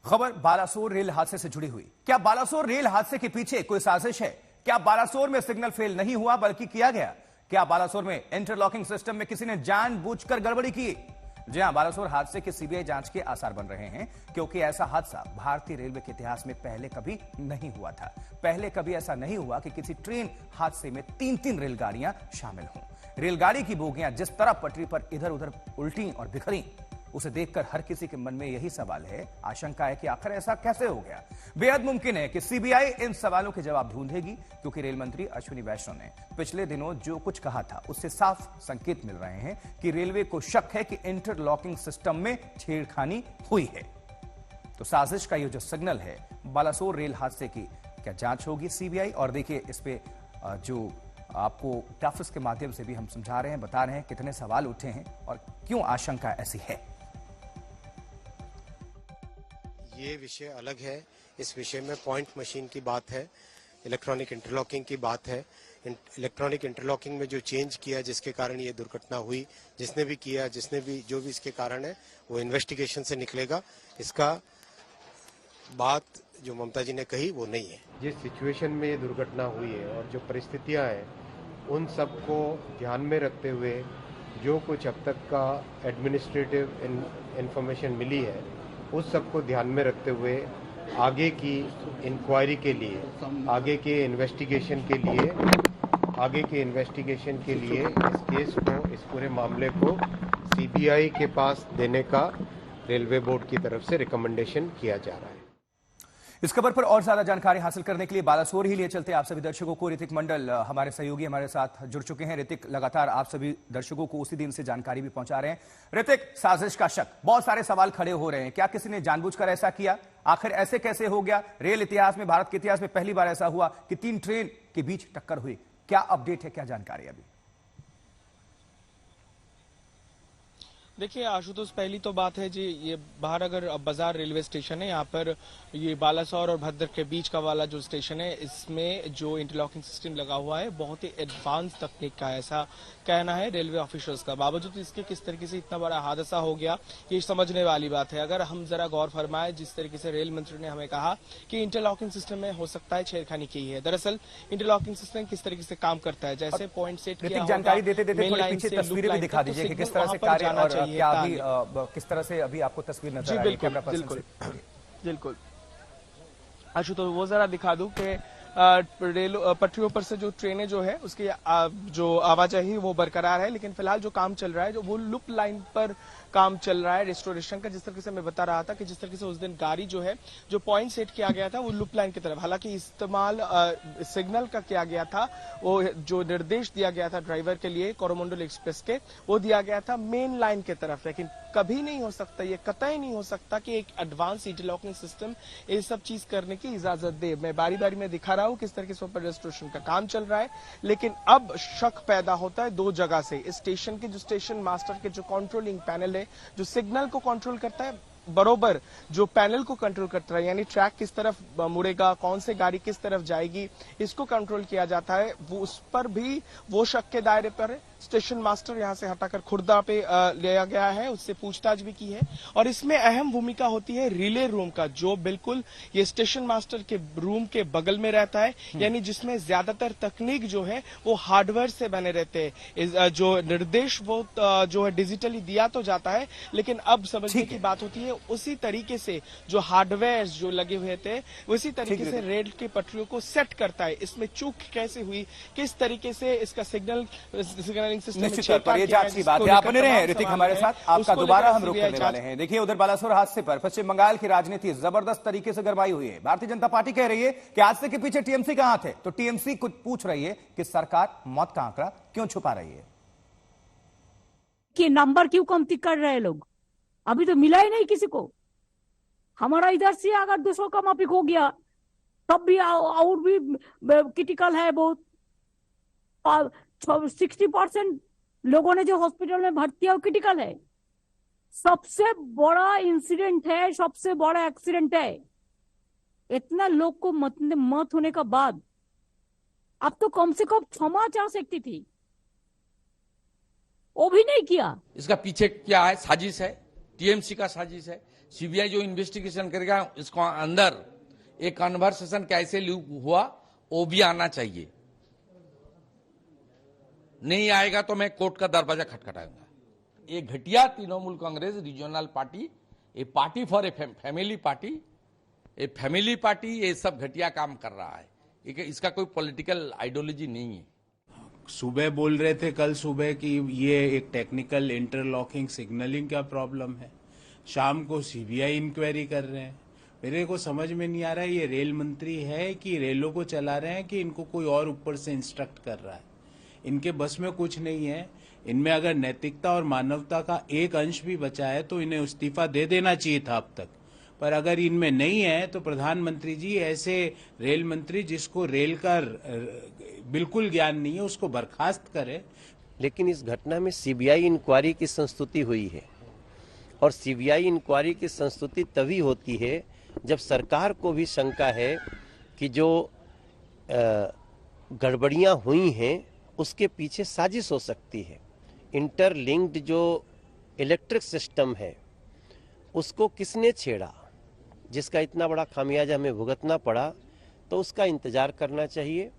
खबर बालासोर रेल हादसे से जुड़ी हुई। क्या बालासोर रेल हादसे के पीछे कोई साजिश है? क्या बालासोर में सिग्नल फेल नहीं हुआ बल्कि किया गया? क्या बालासोर में इंटरलॉकिंग सिस्टम में किसी ने जानबूझकर गड़बड़ी की? जी हां, बालासोर हादसे के सीबीआई जांच के आसार बन रहे हैं, क्योंकि ऐसा हादसा भारतीय रेलवे के इतिहास में पहले कभी नहीं हुआ था। पहले कभी ऐसा नहीं हुआ कि किसी ट्रेन हादसे में 3-3 रेलगाड़ियां शामिल हों। रेलगाड़ी की बोगियां जिस तरह पटरी पर इधर उधर उल्टी और बिखरी, उसे देखकर हर किसी के मन में यही सवाल है, आशंका है कि आखिर ऐसा कैसे हो गया। बेहद मुमकिन है कि सीबीआई इन सवालों के जवाब ढूंढेगी, क्योंकि रेल मंत्री अश्विनी वैष्णव ने पिछले दिनों जो कुछ कहा था उससे साफ संकेत मिल रहे हैं कि रेलवे को शक है कि इंटरलॉकिंग सिस्टम में छेड़खानी हुई है। तो साजिश का ये जो सिग्नल है, बालासोर रेल हादसे की क्या जांच होगी सीबीआई? और देखिए, इस पे जो आपको ग्राफिक्स के माध्यम से भी हम समझा रहे हैं, बता रहे हैं कितने सवाल उठे हैं और क्यों आशंका ऐसी है। ये विषय अलग है। इस विषय में पॉइंट मशीन की बात है, इलेक्ट्रॉनिक इंटरलॉकिंग की बात है। इलेक्ट्रॉनिक इंटरलॉकिंग में जो चेंज किया जिसके कारण ये दुर्घटना हुई, जिसने भी किया, जो भी इसके कारण है, वो इन्वेस्टिगेशन से निकलेगा। इसका बात जो ममता जी ने कही वो नहीं है। जिस सिचुएशन में ये दुर्घटना हुई है और जो परिस्थितियां हैं, उन सबको ध्यान में रखते हुए जो कुछ अब तक का एडमिनिस्ट्रेटिव इंफॉर्मेशन मिली है, उस सबको ध्यान में रखते हुए आगे की इंक्वायरी के लिए, आगे के इन्वेस्टिगेशन के लिए इस केस को, इस पूरे मामले को सीबीआई के पास देने का रेलवे बोर्ड की तरफ से रिकमेंडेशन किया जा रहा है। इस खबर पर और ज्यादा जानकारी हासिल करने के लिए बालासोर ही लिए चलते आप सभी दर्शकों को। ऋतिक मंडल हमारे सहयोगी हमारे साथ जुड़ चुके हैं। ऋतिक, लगातार आप सभी दर्शकों को उसी दिन से जानकारी भी पहुंचा रहे हैं। ऋतिक, साजिश का शक, बहुत सारे सवाल खड़े हो रहे हैं। क्या किसी ने जानबूझकर ऐसा किया? आखिर ऐसे कैसे हो गया? रेल इतिहास में, भारत के इतिहास में पहली बार ऐसा हुआ कि 3 ट्रेन के बीच टक्कर हुई। क्या अपडेट है, क्या जानकारी अभी? देखिए आशुतोष, पहली तो बात है जी, ये बाहरनगर बाजार रेलवे स्टेशन है। यहाँ पर ये बालासोर और भद्र के बीच का वाला जो स्टेशन है, इसमें जो इंटरलॉकिंग सिस्टम लगा हुआ है बहुत ही एडवांस तकनीक का, ऐसा कहना है रेलवे ऑफिशियल्स का। बावजूद इसके किस तरीके से इतना बड़ा हादसा हो गया, ये समझने वाली बात है। अगर हम जरा गौर फरमाए, जिस तरीके से रेल मंत्री ने हमें कहा कि इंटरलॉकिंग सिस्टम में हो सकता है छेड़खानी की है। दरअसल इंटरलॉकिंग सिस्टम किस तरीके से काम करता है, जैसे पॉइंट सेट किया, जानकारी देते पीछे तस्वीरें भी दिखा दीजिए कि किस तरह से कार्य और क्या अभी किस तरह से अभी आपको तस्वीर नजर आ रही है कैमरा पर्सन से? बिल्कुल आशुतोष, वो जरा दिखा दूं कि रेल पटरियों पर से जो ट्रेनें जो है उसकी जो आवाजाही वो बरकरार है, लेकिन फिलहाल जो काम चल रहा है, जो वो लूप लाइन पर काम चल रहा है रेस्टोरेशन का। जिस तरीके से मैं बता रहा था कि जिस तरीके से उस दिन गाड़ी जो है, जो पॉइंट सेट किया गया था वो लूप लाइन की तरफ, हालांकि इस्तेमाल सिग्नल का किया गया था, वो जो निर्देश दिया गया था ड्राइवर के लिए कोरोमंडल एक्सप्रेस के, वो दिया गया था मेन लाइन की तरफ। लेकिन कभी नहीं हो सकता, ये कतई नहीं हो सकता कि एक एडवांस इंटरलॉकिंग सिस्टम ये सब चीज करने की इजाजत दे। मैं बारी बारी में दिखा रहा हूं किस तरीके से ऊपर रेस्टोरेशन का काम चल रहा है, लेकिन अब शक पैदा होता है 2 जगह से। इस स्टेशन के जो स्टेशन मास्टर के जो कंट्रोलिंग पैनल है, जो सिग्नल को कंट्रोल करता है, बरोबर जो पैनल को कंट्रोल करता है, यानी ट्रैक किस तरफ मुड़ेगा, कौन से गाड़ी किस तरफ जाएगी, इसको कंट्रोल किया जाता है, वो उस पर भी वो शक के दायरे पर है। स्टेशन मास्टर यहां से हटाकर खुर्दा पे लिया गया है, उससे पूछताछ भी की है। और इसमें अहम भूमिका होती है रिले रूम का, जो बिल्कुल ये स्टेशन मास्टर के रूम के बगल में रहता है, यानी जिसमें ज्यादातर तकनीक जो है वो हार्डवेयर से बने रहते हैं। जो निर्देश वो जो है डिजिटली दिया तो जाता है, लेकिन अब समझने की बात होती है उसी तरीके से जो हार्डवेयर जो लगे हुए थे, उसी तरीके से रेल की पटरियों को सेट करता है। इसमें चूक कैसे हुई, किस तरीके से इसका सिग्नलिंग सिस्टम निश्चित तौर पर ये जांच की बात है। आप बने रहे ऋतिक हमारे साथ, आपका दोबारा हम रुख करने वाले हैं। देखिए, उधर बालासोर हादसे पर पश्चिम बंगाल की राजनीति जबरदस्त तरीके से गरमाई हुई है। भारतीय जनता पार्टी कह रही है कि हादसे के पीछे टीएमसी कहां थे, तो टीएमसी कुछ पूछ रही है कि सरकार मौत का आंकड़ा क्यों छुपा रही है, कि नंबर क्यों कमती कर रहे हैं लोग, अभी तो मिला ही नहीं किसी को। हमारा इधर से अगर 200 का मापिक हो गया तब भी और भी क्रिटिकल है बहुत। 60% लोगों ने जो हॉस्पिटल में भर्ती है वो क्रिटिकल है। सबसे बड़ा इंसिडेंट है, सबसे बड़ा एक्सीडेंट है। इतना लोग को मौत होने का बाद अब तो कम से कम क्षमा चाह सकती थी, वो भी नहीं किया। इसका पीछे क्या है? साजिश है, टीएमसी का साजिश है। सीबीआई जो इन्वेस्टिगेशन करेगा इसको अंदर एक कन्वर्सेशन कैसे हुआ वो भी आना चाहिए। नहीं आएगा तो मैं कोर्ट का दरवाजा खटखटाऊंगा। ये घटिया तृणमूल कांग्रेस रीजनल पार्टी, ये party for a family party, ये फैमिली पार्टी ये सब घटिया काम कर रहा है। इसका कोई पॉलिटिकल आइडियोलॉजी नहीं है। सुबह बोल रहे थे कल सुबह कि ये एक टेक्निकल इंटरलॉकिंग सिग्नलिंग का प्रॉब्लम है, शाम को सीबीआई इंक्वायरी कर रहे हैं। मेरे को समझ में नहीं आ रहा है ये रेल मंत्री है कि रेलों को चला रहे हैं कि इनको कोई और ऊपर से इंस्ट्रक्ट कर रहा है। इनके बस में कुछ नहीं है। इनमें अगर नैतिकता और मानवता का एक अंश भी बचा है तो इन्हें इस्तीफा दे देना चाहिए था अब तक। पर अगर इनमें नहीं है तो प्रधानमंत्री जी ऐसे रेल मंत्री जिसको रेल का बिल्कुल ज्ञान नहीं है उसको बर्खास्त करे। लेकिन इस घटना में सीबीआई इंक्वायरी की संस्तुति हुई है और सीबीआई इंक्वायरी की संस्तुति तभी होती है जब सरकार को भी शंका है कि जो गड़बड़ियां हुई हैं उसके पीछे साजिश हो सकती है। इंटरलिंक्ड जो इलेक्ट्रिक सिस्टम है उसको किसने छेड़ा, जिसका इतना बड़ा खामियाजा हमें भुगतना पड़ा, तो उसका इंतजार करना चाहिए।